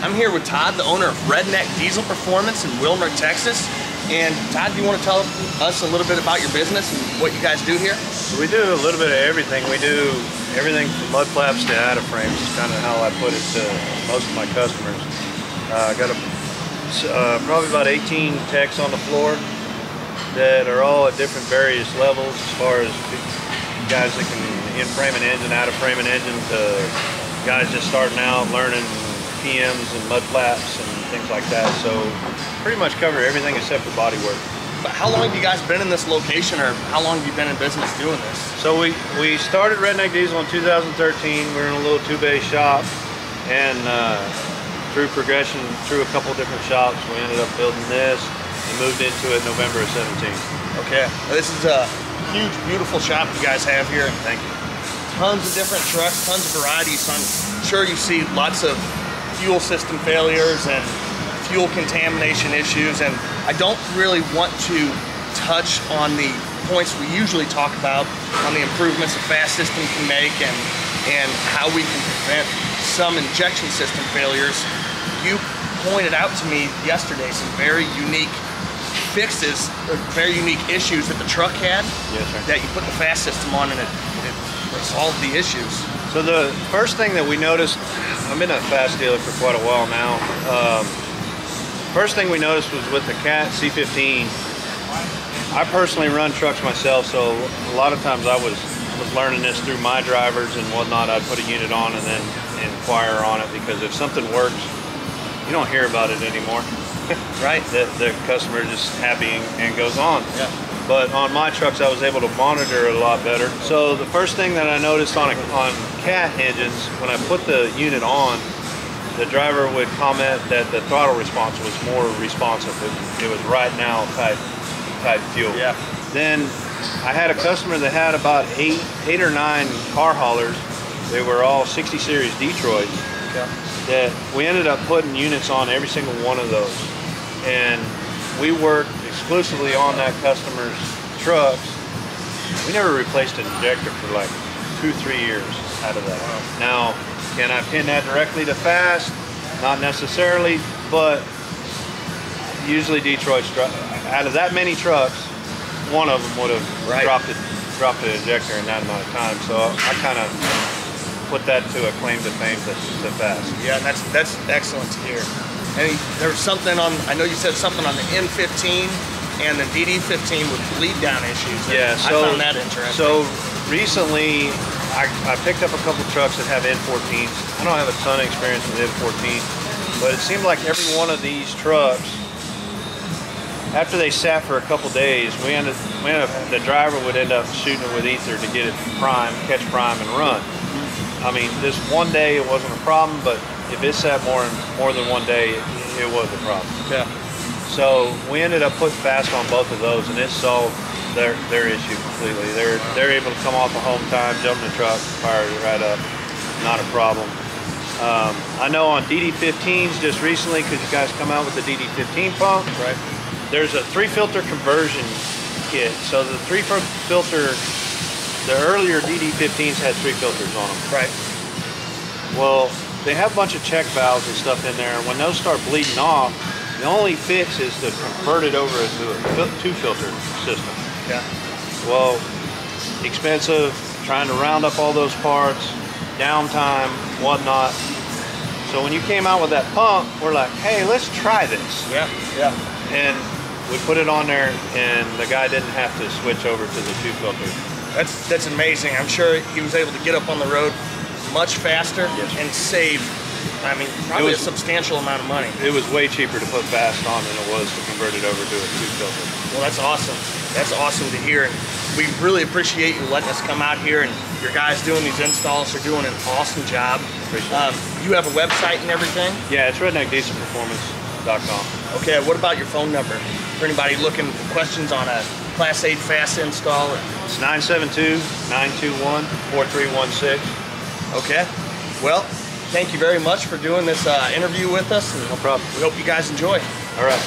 I'm here with Todd, the owner of Redneck Diesel Performance in Wilmer, Texas. And Todd, do you want to tell us a little bit about your business and what you guys do here? We do a little bit of everything. We do everything from mud flaps to out of frames. It's kind of how I put it to most of my customers. I got probably about 18 techs on the floor that are all at different various levels, as far as guys that can in-frame an engine, out-of-frame an engine, to guys just starting out learning PMs and mud flaps and things like that. So pretty much cover everything except for body work. But how long have you guys been in this location, or how long have you been in business doing this? So we started Redneck Diesel in 2013. We were in a little two-bay shop, and through progression, through a couple different shops, we ended up building this and moved into it November of 17. Okay, this is a huge, beautiful shop you guys have here. Thank you. Tons of different trucks, tons of varieties. So I'm sure you see lots of fuel system failures and fuel contamination issues, and I don't really want to touch on the points we usually talk about on the improvements a FASS system can make and how we can prevent some injection system failures. You pointed out to me yesterday some very unique fixes, very unique issues that the truck had. Yes, sir. That you put the FASS system on and it resolved the issues. So the first thing that we noticed, I've been a FASS dealer for quite a while now. First thing we noticed was with the Cat C15. I personally run trucks myself, so a lot of times I was learning this through my drivers and whatnot. I'd put a unit on and then inquire on it, because if something works, you don't hear about it anymore. Right. The customer is just happy and goes on. Yeah. But on my trucks, I was able to monitor it a lot better. So the first thing that I noticed on Cat engines, when I put the unit on, the driver would comment that the throttle response was more responsive. It was right now type fuel. Yeah. Then I had a customer that had about eight or nine car haulers. They were all 60 series Detroits. Yeah. That we ended up putting units on every single one of those. And we worked exclusively on that customer's trucks. We never replaced an injector for like 2-3 years out of that. Wow. Now, can I pin that directly to FASS? Not necessarily, but usually Detroit's, out of that many trucks, one of them would have dropped the injector in that amount of time. So I kind of put that to a claim to fame to FASS. Yeah, and that's excellent to hear. And there was something on, I know you said something on the N15 and the DD15 with bleed down issues. Yeah, so I found that interesting. So recently, I picked up a couple trucks that have N14s. I don't have a ton of experience with N14, but it seemed like every one of these trucks, after they sat for a couple days, the driver would end up shooting it with ether to get it prime, catch prime, and run. I mean, this one day it wasn't a problem, but if it sat more than one day, it was a problem. Yeah. So we ended up putting FASS on both of those, and it solved their issue completely. They're able to come off a home time, jump in the truck, fire it right up, not a problem. I know on DD15s just recently, because you guys come out with the DD15 pump, right? There's a 3-filter conversion kit. So the 3-filter, the earlier DD15s had 3 filters on them. Right. Well, they have a bunch of check valves and stuff in there, and when those start bleeding off, the only fix is to convert it over to a 2-filter system. Yeah. Well, expensive, trying to round up all those parts, downtime, whatnot. So when you came out with that pump, we're like, hey, let's try this. Yeah, yeah. And we put it on there, and the guy didn't have to switch over to the 2-filter. That's amazing. I'm sure he was able to get up on the road much faster. Yes, and save, I mean, probably a substantial amount of money. It was way cheaper to put FASS on than it was to convert it over to a 2-filter. Well, that's awesome. That's awesome to hear. And we really appreciate you letting us come out here, and your guys doing these installs are doing an awesome job. You have a website and everything? Yeah, it's redneckdieselperformance.com. Okay, what about your phone number? For anybody looking for questions on a Class 8 FASS install? It's 972-921-4316. Okay. Well, thank you very much for doing this interview with us. And no problem. We hope you guys enjoy. All right.